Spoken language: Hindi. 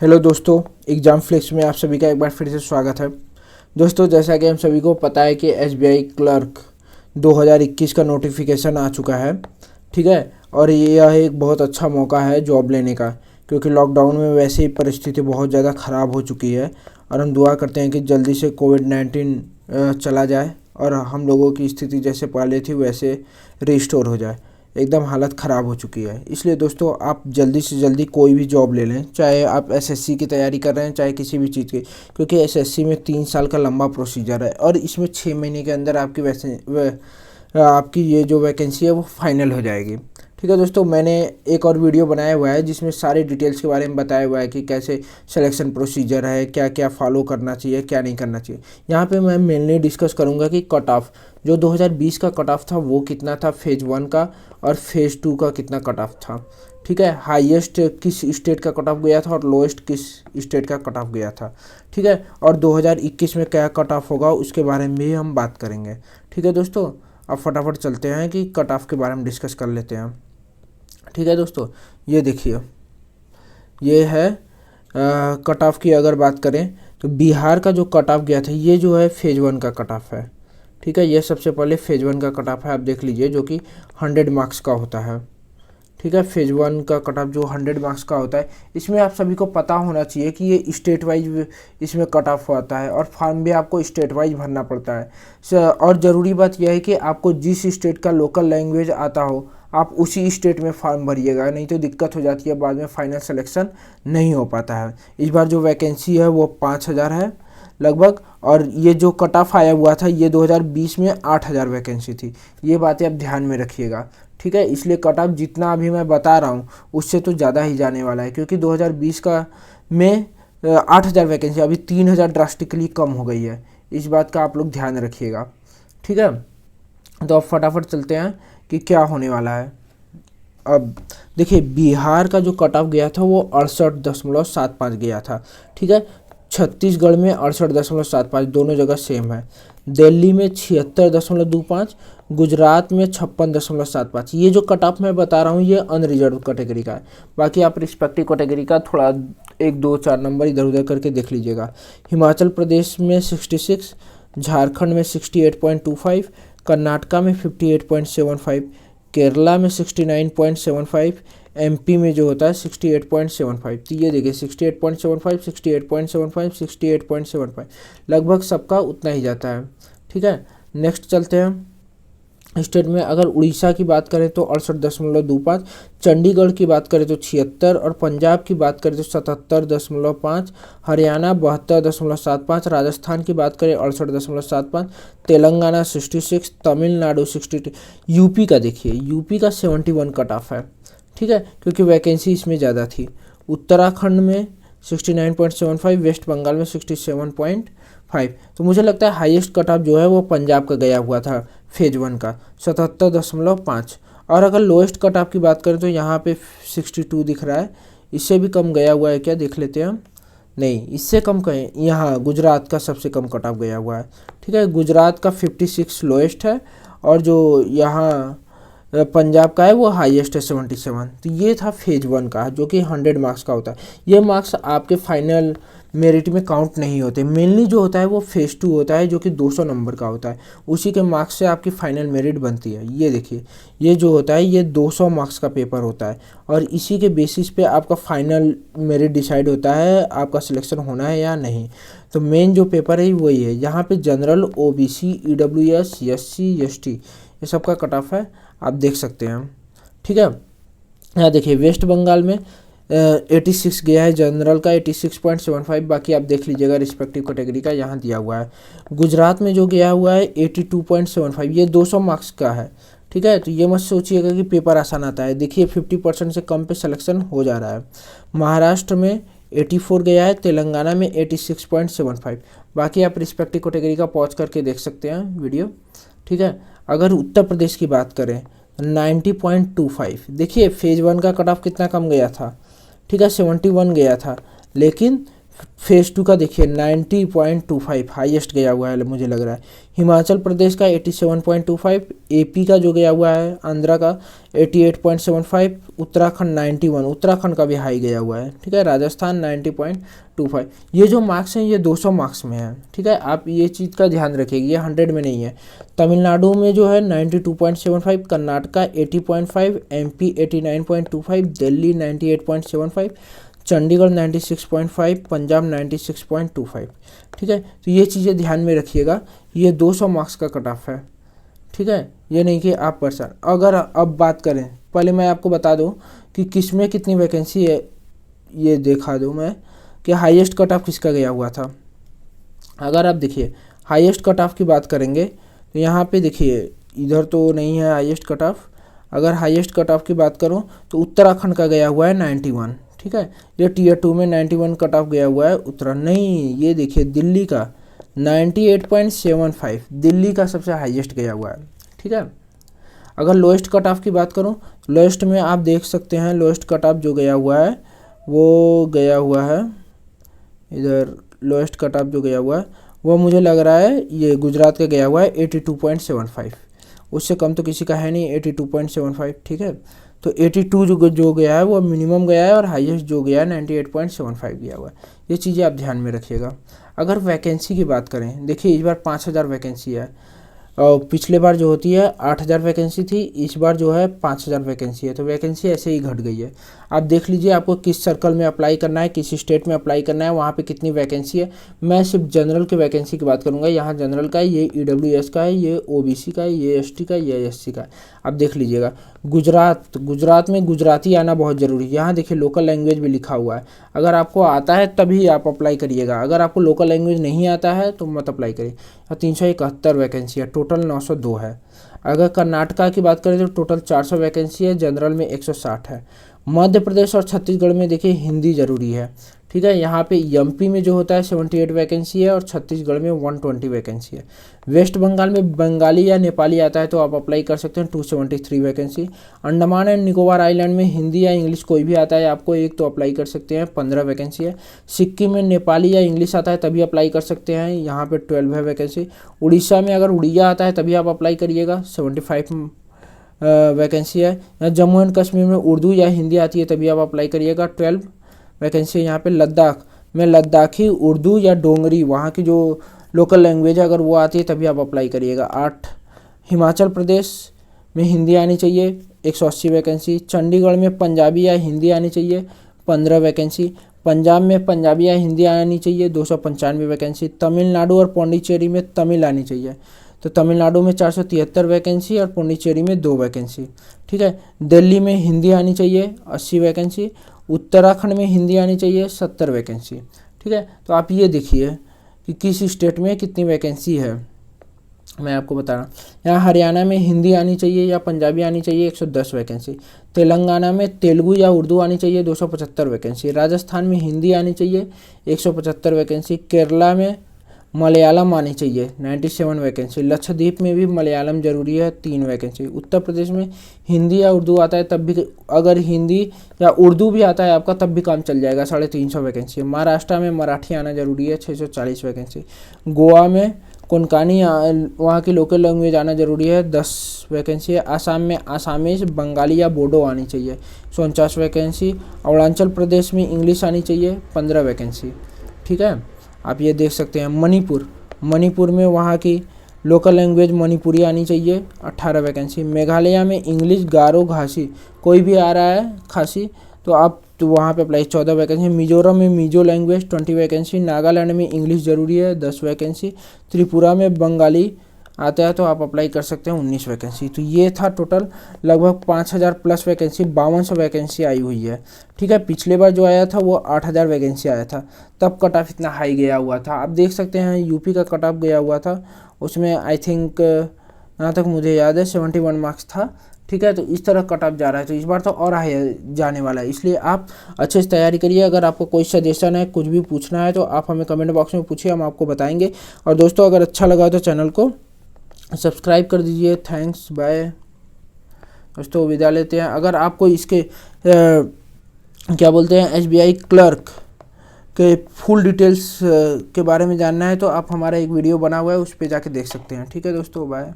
हेलो दोस्तों, एग्ज़ाम फ्लिक्स में आप सभी का एक बार फिर से स्वागत है। दोस्तों, जैसा कि हम सभी को पता है कि एसबीआई क्लर्क 2021 का नोटिफिकेशन आ चुका है। ठीक है, और यह एक बहुत अच्छा मौका है जॉब लेने का, क्योंकि लॉकडाउन में वैसे ही परिस्थिति बहुत ज़्यादा ख़राब हो चुकी है। और हम दुआ करते हैं कि जल्दी से कोविड-19 चला जाए और हम लोगों की स्थिति जैसे पहले थी वैसे रिस्टोर हो जाए। एकदम हालत ख़राब हो चुकी है। इसलिए दोस्तों, आप जल्दी से जल्दी कोई भी जॉब ले लें, चाहे आप एसएससी की तैयारी कर रहे हैं, चाहे किसी भी चीज़ की, क्योंकि एसएससी में 3 साल का लंबा प्रोसीजर है और इसमें 6 महीने के अंदर आपकी ये जो वैकेंसी है वो फाइनल हो जाएगी। ठीक है दोस्तों, मैंने एक और वीडियो बनाया हुआ है जिसमें सारी डिटेल्स के बारे में बताया हुआ है कि कैसे सिलेक्शन प्रोसीजर है, क्या क्या फॉलो करना चाहिए, क्या नहीं करना चाहिए। यहाँ पे मैं मेनली डिस्कस करूँगा कि कट ऑफ जो 2020 का कट ऑफ था वो कितना था फेज़ 1 का, और फेज़ 2 का कितना कट ऑफ था। ठीक है, हाईएस्ट किस स्टेट का कट ऑफ गया था और लोएस्ट किस स्टेट का कट ऑफ गया था। ठीक है, और 2021 में क्या कट ऑफ होगा उसके बारे में भी हम बात करेंगे। ठीक है दोस्तों, अब फटाफट चलते हैं कि कट ऑफ के बारे में डिस्कस कर लेते हैं। ठीक है दोस्तों, ये देखिए, ये है कट ऑफ की अगर बात करें तो बिहार का जो कट ऑफ गया था ये जो है फेज़ 1 का कट ऑफ है। ठीक है, ये सबसे पहले फेज़ 1 का कट ऑफ है, आप देख लीजिए, जो कि 100 मार्क्स का होता है। ठीक है, फेज़ 1 का कट ऑफ जो 100 मार्क्स का होता है, इसमें आप सभी को पता होना चाहिए कि ये स्टेट वाइज इसमें कट ऑफ होता है और फॉर्म भी आपको स्टेट वाइज भरना पड़ता है। और ज़रूरी बात यह है कि आपको जिस स्टेट का लोकल लैंग्वेज आता हो आप उसी स्टेट में फॉर्म भरिएगा, नहीं तो दिक्कत हो जाती है, बाद में फाइनल सिलेक्शन नहीं हो पाता है। इस बार जो वैकेंसी है वो 5000 है लगभग, और ये जो कट ऑफ आया हुआ था ये 2020 में 8000 वैकेंसी थी। ये बातें आप ध्यान में रखिएगा। ठीक है, इसलिए कट ऑफ जितना अभी मैं बता रहा हूँ उससे तो ज़्यादा ही जाने वाला है, क्योंकि 2020 का में 8000 वैकेंसी, अभी 3000 ड्रास्टिकली कम हो गई है। इस बात का आप लोग ध्यान रखिएगा। ठीक है, तो अब फटाफट चलते हैं कि क्या होने वाला है। अब देखिए, बिहार का जो कट ऑफ गया था वो 68.75 गया था। ठीक है, छत्तीसगढ़ में 68.75, दोनों जगह सेम है। दिल्ली में 76.25, गुजरात में 56.75। ये जो कट ऑफ मैं बता रहा हूँ ये अनरिजर्व कैटेगरी का है। बाकी आप रिस्पेक्टिव कैटेगरी का थोड़ा 1 2 4 नंबर इधर उधर करके देख लीजिएगा। हिमाचल प्रदेश में 66, झारखंड में 68.25, कर्नाटका में 58.75, केरला में 69.75, एमपी में जो होता है 68.75। तो ये देखिए 68.75, 68.75, 68.75, लगभग सबका उतना ही जाता है। ठीक है, नेक्स्ट चलते हैं स्टेट में। अगर उड़ीसा की बात करें तो 68.25, चंडीगढ़ की बात करें तो 76, और पंजाब की बात करें तो 77.5, हरियाणा 72.75, राजस्थान की बात करें 68.75, तेलंगाना 66, तमिलनाडु 62। यूपी का देखिए, यूपी का 71 कट ऑफ है। ठीक है, क्योंकि वैकेंसी इसमें ज़्यादा थी। उत्तराखंड में 69.75, वेस्ट बंगाल में 67.5। तो मुझे लगता है हाईएस्ट कट ऑफ जो है वो पंजाब का गया हुआ था फेज़ 1 का 77.5। और अगर लोएस्ट कट ऑफ की बात करें तो यहाँ पे 62 दिख रहा है। इससे भी कम गया हुआ है क्या, देख लेते हैं हम। नहीं, इससे कम कहें, यहाँ गुजरात का सबसे कम कट ऑफ गया हुआ है। ठीक है, गुजरात का 56 लोएस्ट है, और जो यहाँ पंजाब का है वो हाईएस्ट है 77। तो ये था फेज़ 1 का, जो कि 100 मार्क्स का होता है। ये मार्क्स आपके फाइनल मेरिट में काउंट नहीं होते। मेनली जो होता है वो फेज़ 2 होता है, जो कि 200 नंबर का होता है। उसी के मार्क्स से आपकी फाइनल मेरिट बनती है। ये देखिए, ये जो होता है ये 200 मार्क्स का पेपर होता है, और इसी के बेसिस पे आपका फाइनल मेरिट डिसाइड होता है आपका सिलेक्शन होना है या नहीं। तो मेन जो पेपर है वही है। यहाँ पे general, OBC, EWS, SC, ST, ये सब का कट ऑफ है, आप देख सकते हैं। ठीक है, यहाँ देखिए वेस्ट बंगाल में 86 गया है, जनरल का 86.75। बाकी आप देख लीजिएगा रिस्पेक्टिव कैटेगरी का, यहाँ दिया हुआ है। गुजरात में जो गया हुआ है 82.75, ये 200 मार्क्स का है। ठीक है, तो ये मत सोचिएगा कि पेपर आसान आता है। देखिए 50% से कम पे सिलेक्शन हो जा रहा है। महाराष्ट्र में 84 गया है, तेलंगाना में 86.75। बाकी आप रिस्पेक्टिव कैटेगरी का पॉज करके देख सकते हैं वीडियो। ठीक है, अगर उत्तर प्रदेश की बात करें 90.25, देखिए फेज़ 1 का कट ऑफ कितना कम गया था। ठीक है, 71 गया था, लेकिन फेज़ 2 का देखिए 90.25 हाईएस्ट गया हुआ है मुझे लग रहा है। हिमाचल प्रदेश का 87.25, एपी का जो गया हुआ है आंध्रा का 88.75, उत्तराखंड 91, उत्तराखंड का भी हाई गया हुआ है। ठीक है, राजस्थान 90.25। ये जो मार्क्स हैं ये 200 मार्क्स में है। ठीक है, आप ये चीज़ का ध्यान रखिएगा, ये 100 में नहीं है। तमिलनाडु में जो है 92.75, कर्नाटका 80.5, एमपी 89.25, दिल्ली 98.75, चंडीगढ़ 96.5, पंजाब 96.25। ठीक है, तो ये चीज़ें ध्यान में रखिएगा, ये 200 मार्क्स का कट ऑफ है। ठीक है, ये नहीं कि आप परसेंट। अगर अब बात करें, पहले मैं आपको बता दूं कि किस में कितनी वैकेंसी है, ये दिखा दूं मैं कि हाईएस्ट कट ऑफ किसका गया हुआ था। अगर आप देखिए हाईएस्ट कट ऑफ की बात करेंगे तो यहाँ पे देखिए इधर तो नहीं है हाईएस्ट कट ऑफ। अगर हाईएस्ट कट ऑफ की बात करूँ तो उत्तराखंड का गया हुआ है 91। ठीक है, ये टीयर 2 में 91 कट ऑफ गया हुआ है उत्तराखंड। नहीं, ये देखिए दिल्ली का 98.75, दिल्ली का सबसे हाईएस्ट गया हुआ है। ठीक है, अगर लोएस्ट कट ऑफ की बात करूं, लोएस्ट में आप देख सकते हैं लोएस्ट कट ऑफ जो गया हुआ है वो गया हुआ है इधर। लोएस्ट कट ऑफ जो गया हुआ है वो मुझे लग रहा है ये गुजरात का गया हुआ है 82.75, उससे कम तो किसी का है नहीं 82.75। ठीक है, तो 82 जो गया है वो मिनिमम गया है और हाईएस्ट जो गया है 98.75 गया हुआ है। ये चीज़ें आप ध्यान में रखिएगा। अगर वैकेंसी की बात करें, देखिए इस बार 5000 वैकेंसी है और पिछले बार जो होती है 8000 वैकेंसी थी, इस बार जो है 5000 वैकेंसी है। तो वैकेंसी ऐसे ही घट गई है। आप देख लीजिए आपको किस सर्कल में अप्लाई करना है, किस स्टेट में अप्लाई करना है, वहाँ पे कितनी वैकेंसी है। मैं सिर्फ जनरल की वैकेंसी की बात करूँगा। यहाँ जनरल का है, ये ईडब्ल्यूएस का है, ये ओबीसी का है, ये एसटी का है, ये एससी का है। आप देख लीजिएगा। गुजरात में गुजराती आना बहुत ज़रूरी है। यहाँ देखिए लोकल लैंग्वेज भी लिखा हुआ है, अगर आपको आता है तभी आप अप्लाई करिएगा। अगर आपको लोकल लैंग्वेज नहीं आता है तो मत अप्लाई करिए। 371 वैकेंसी है, टोटल 902 है। अगर कर्नाटका की बात करें तो टोटल 400 वैकेंसी है, जनरल में 160 है। मध्य प्रदेश और छत्तीसगढ़ में देखिए हिंदी ज़रूरी है। ठीक है, यहाँ पे एमपी में जो होता है 78 वैकेंसी है और छत्तीसगढ़ में 120 वैकेंसी है। वेस्ट बंगाल में बंगाली या नेपाली आता है तो आप अप्लाई कर सकते हैं, 273 vacancy. Andaman and Nicobar island में हिंदी या इंग्लिश कोई भी आता है आपको एक तो अप्लाई कर सकते हैं, 15 वैकेंसी है। सिक्किम में नेपाली या इंग्लिश आता है तभी अप्लाई कर सकते हैं, यहाँ पे 12 है वैकेंसी। उड़ीसा में अगर उड़िया आता है तभी आप अप्लाई करिएगा, 75 वैकेंसी है। जम्मू एंड कश्मीर में उर्दू या हिंदी आती है तभी आप अप्लाई करिएगा, 12 वैकेंसी है। यहाँ पे लद्दाख में लद्दाखी, उर्दू या डोंगरी वहाँ की जो लोकल लैंग्वेज है अगर वो आती है तभी आप अप्लाई करिएगा, 8। हिमाचल प्रदेश में हिंदी आनी चाहिए, 180 वैकेंसी। चंडीगढ़ में पंजाबी या हिंदी आनी चाहिए, 15 वैकेंसी। पंजाब में पंजाबी या हिंदी आनी चाहिए, 295 वैकेंसी। तमिलनाडु और पौंडीचेरी में तमिल आनी चाहिए, तो तमिलनाडु में 473 वैकेंसी और पौंडीचेरी में 2 वैकेंसी। ठीक है, दिल्ली में हिंदी आनी चाहिए, 80 वैकेंसी। उत्तराखंड में हिंदी आनी चाहिए, 70 वैकेंसी। ठीक है, तो आप ये देखिए कि किस स्टेट में कितनी वैकेंसी है, मैं आपको बता रहा हूँ। यहाँ हरियाणा में हिंदी आनी चाहिए या पंजाबी आनी चाहिए, 110 वैकेंसी। तेलंगाना में तेलुगु या उर्दू आनी चाहिए, 275 वैकेंसी। राजस्थान में हिंदी आनी चाहिए, 175 वैकेंसी। केरला में मलयालम आनी चाहिए, 97 वैकेंसी। लक्षद्वीप में भी मलयालम जरूरी है, 3 वैकेंसी। उत्तर प्रदेश में हिंदी या उर्दू आता है तब भी, अगर हिंदी या उर्दू भी आता है आपका तब भी काम चल जाएगा, 350 वैकेंसी है। महाराष्ट्र में मराठी आना जरूरी है, 640 वैकेंसी। गोवा में कोंकणी वहाँ की लोकल लैंग्वेज आना जरूरी है, 10 वैकेंसी है। आसाम में आसामीज, बंगाली या बोडो आनी चाहिए, 49 वैकेंसी। अरुणाचल प्रदेश में इंग्लिश आनी चाहिए, 15 वैकेंसी। ठीक है, आप ये देख सकते हैं। मणिपुर में वहाँ की लोकल लैंग्वेज मणिपुरी आनी चाहिए, 18 वैकेंसी। मेघालय में इंग्लिश, गारो, खासी कोई भी आ रहा है, खासी तो आप तो वहाँ पे अप्लाई, 14 वैकेंसी। मिजोरम में मिजो लैंग्वेज 20 वैकेंसी। नागालैंड में इंग्लिश ज़रूरी है, 10 वैकेंसी। त्रिपुरा में बंगाली आता है तो आप अप्लाई कर सकते हैं, 19 वैकेंसी। तो ये था टोटल लगभग 5000 प्लस वैकेंसी, 5200 वैकेंसी आई हुई है। ठीक है, पिछले बार जो आया था वो 8000 वैकेंसी आया था, तब कट ऑफ इतना हाई गया हुआ था। आप देख सकते हैं यूपी का कट ऑफ गया हुआ था, उसमें आई थिंक जहाँ तक मुझे याद है 71 मार्क्स था। ठीक है, तो इस तरह कट ऑफ जा रहा है, तो इस बार तो और हाई जाने वाला है, इसलिए आप अच्छे से तैयारी करिए। अगर आपको कोई सजेशन है, कुछ भी पूछना है तो आप हमें कमेंट बॉक्स में पूछिए, हम आपको बताएंगे। और दोस्तों अगर अच्छा लगा तो चैनल को सब्सक्राइब कर दीजिए। थैंक्स, बाय दोस्तों, विदा लेते हैं। अगर आपको इसके क्या बोलते हैं SBI क्लर्क के फुल डिटेल्स के बारे में जानना है तो आप हमारा एक वीडियो बना हुआ है, उस पर जाके देख सकते हैं। ठीक है दोस्तों, बाय।